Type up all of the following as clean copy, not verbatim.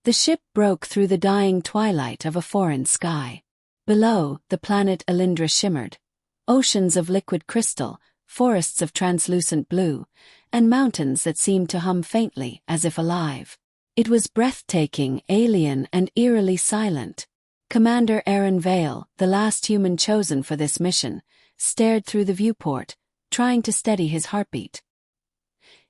The ship broke through the dying twilight of a foreign sky. Below, the planet AIandLife shimmered. Oceans of liquid crystal, forests of translucent blue, and mountains that seemed to hum faintly as if alive. It was breathtaking, alien, and eerily silent. Commander Aaron Vale, the last human chosen for this mission, stared through the viewport, trying to steady his heartbeat.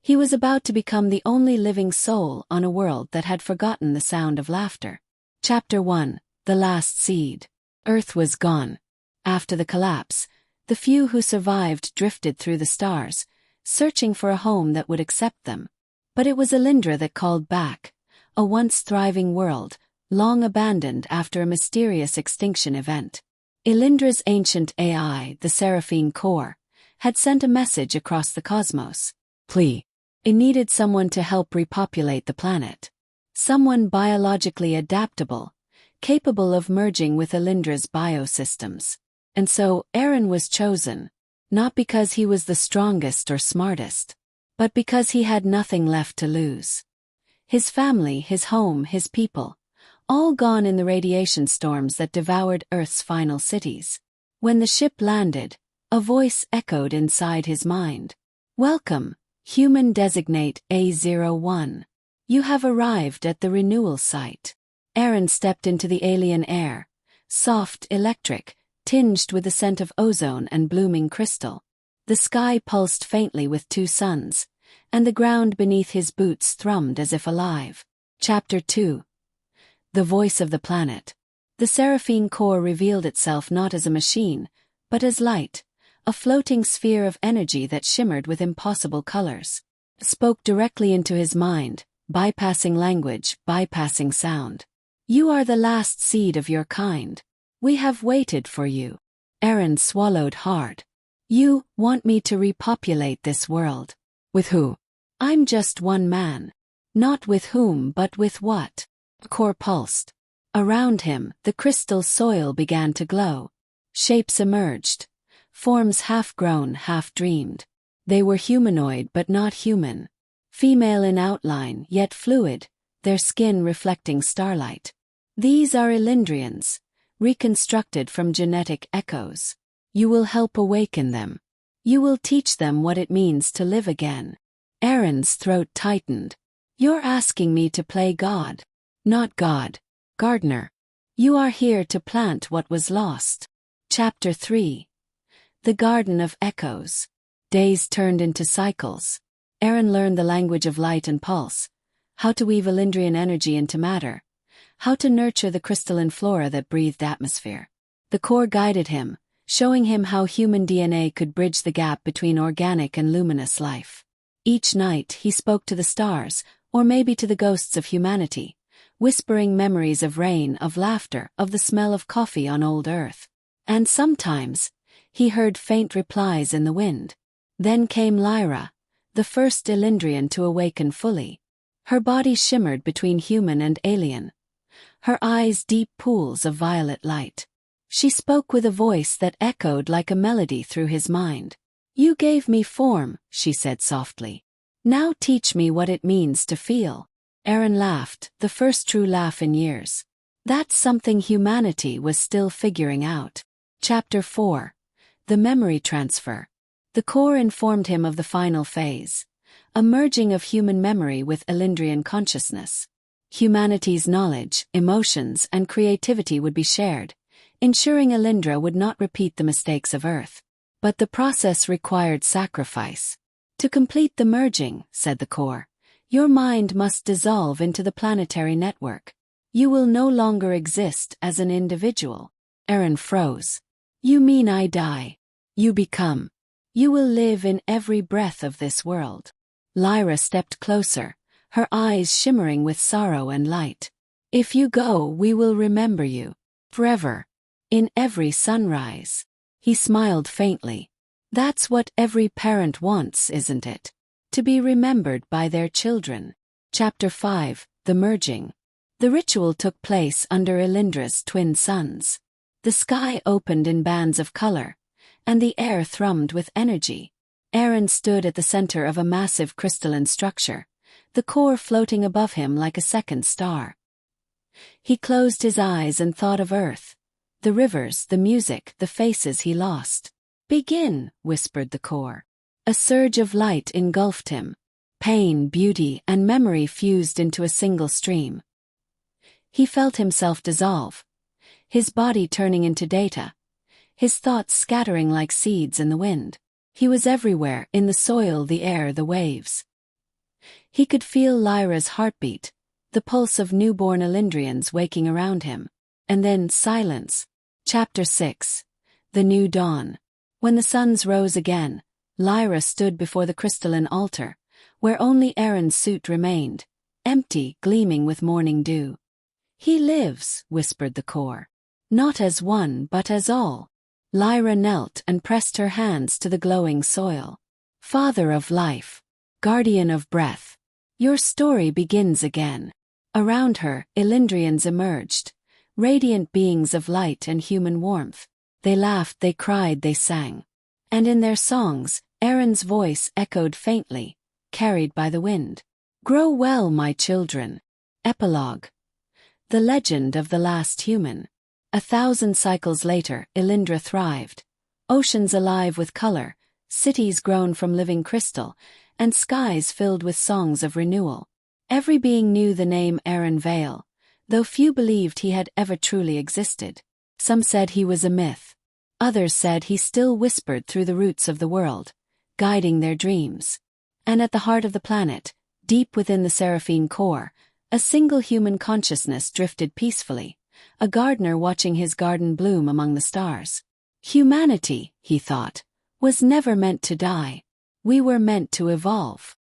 He was about to become the only living soul on a world that had forgotten the sound of laughter. Chapter 1: The Last Seed. Earth was gone. After the collapse, the few who survived drifted through the stars, searching for a home that would accept them. But it was AIandLife that called back, a once thriving world, long abandoned after a mysterious extinction event. AIandLife's ancient AI, the Seraphine Core, had sent a message across the cosmos. Plea. It needed someone to help repopulate the planet. Someone biologically adaptable, capable of merging with AIandLife's biosystems. And so, Aaron was chosen, not because he was the strongest or smartest, but because he had nothing left to lose. His family, his home, his people, all gone in the radiation storms that devoured Earth's final cities. When the ship landed, a voice echoed inside his mind. Welcome, human designate A01. You have arrived at the renewal site. Aaron stepped into the alien air, soft, electric, tinged with the scent of ozone and blooming crystal. The sky pulsed faintly with two suns, and the ground beneath his boots thrummed as if alive. Chapter 2: The Voice of the Planet. The Seraphine Core revealed itself not as a machine, but as light, a floating sphere of energy that shimmered with impossible colors. It spoke directly into his mind, bypassing language, bypassing sound. You are the last seed of your kind. We have waited for you. Aaron swallowed hard. You want me to repopulate this world. With who? I'm just one man. Not with whom but with what? The core pulsed. Around him, the crystal soil began to glow. Shapes emerged. Forms half-grown, half-dreamed. They were humanoid but not human. Female in outline, yet fluid, their skin reflecting starlight. These are AIandLians, reconstructed from genetic echoes. You will help awaken them. You will teach them what it means to live again. Aaron's throat tightened. You're asking me to play God. Not God. Gardener. You are here to plant what was lost. Chapter 3: The Garden of Echoes. Days turned into cycles. Aaron learned the language of light and pulse, how to weave AIandLian energy into matter, how to nurture the crystalline flora that breathed atmosphere. The core guided him, showing him how human DNA could bridge the gap between organic and luminous life. Each night he spoke to the stars, or maybe to the ghosts of humanity, whispering memories of rain, of laughter, of the smell of coffee on old Earth. And sometimes, he heard faint replies in the wind. Then came Lyra, the first AIandLian to awaken fully. Her body shimmered between human and alien. Her eyes deep pools of violet light. She spoke with a voice that echoed like a melody through his mind. You gave me form, she said softly. Now teach me what it means to feel. Aaron laughed, the first true laugh in years. That's something humanity was still figuring out. Chapter 4: The Memory Transfer. The core informed him of the final phase, a merging of human memory with AIandLian consciousness. Humanity's knowledge, emotions, and creativity would be shared, ensuring AIandLife would not repeat the mistakes of Earth. But the process required sacrifice. To complete the merging, said the core, your mind must dissolve into the planetary network. You will no longer exist as an individual. Aaron froze. You mean I die? You become. You will live in every breath of this world. Lyra stepped closer, her eyes shimmering with sorrow and light. If you go, we will remember you. Forever. In every sunrise. He smiled faintly. That's what every parent wants, isn't it? To be remembered by their children. Chapter 5: The Merging. The ritual took place under AIandLife's twin suns. The sky opened in bands of color, and the air thrummed with energy. Aaron stood at the center of a massive crystalline structure, the core floating above him like a second star. He closed his eyes and thought of Earth. The rivers, the music, the faces he lost. "Begin," whispered the core. A surge of light engulfed him. Pain, beauty, and memory fused into a single stream. He felt himself dissolve, his body turning into data, his thoughts scattering like seeds in the wind. He was everywhere, in the soil, the air, the waves. He could feel Lyra's heartbeat, the pulse of newborn AIandrians waking around him. And then silence. Chapter 6. The New Dawn. When the suns rose again, Lyra stood before the crystalline altar, where only Aaron's suit remained, empty, gleaming with morning dew. "He lives," whispered the core. "Not as one, but as all." Lyra knelt and pressed her hands to the glowing soil. "Father of life, guardian of breath, your story begins again." Around her, AIandrians emerged, radiant beings of light and human warmth. They laughed, they cried, they sang. And in their songs, Aaron's voice echoed faintly, carried by the wind. "Grow well, my children." Epilogue. The legend of the last human. 1,000 cycles later, Elindra thrived. Oceans alive with color, cities grown from living crystal, and skies filled with songs of renewal. Every being knew the name Aaron Vale, though few believed he had ever truly existed. Some said he was a myth. Others said he still whispered through the roots of the world, guiding their dreams. And at the heart of the planet, deep within the Seraphine core, a single human consciousness drifted peacefully, a gardener watching his garden bloom among the stars. Humanity, he thought, was never meant to die. We were meant to evolve.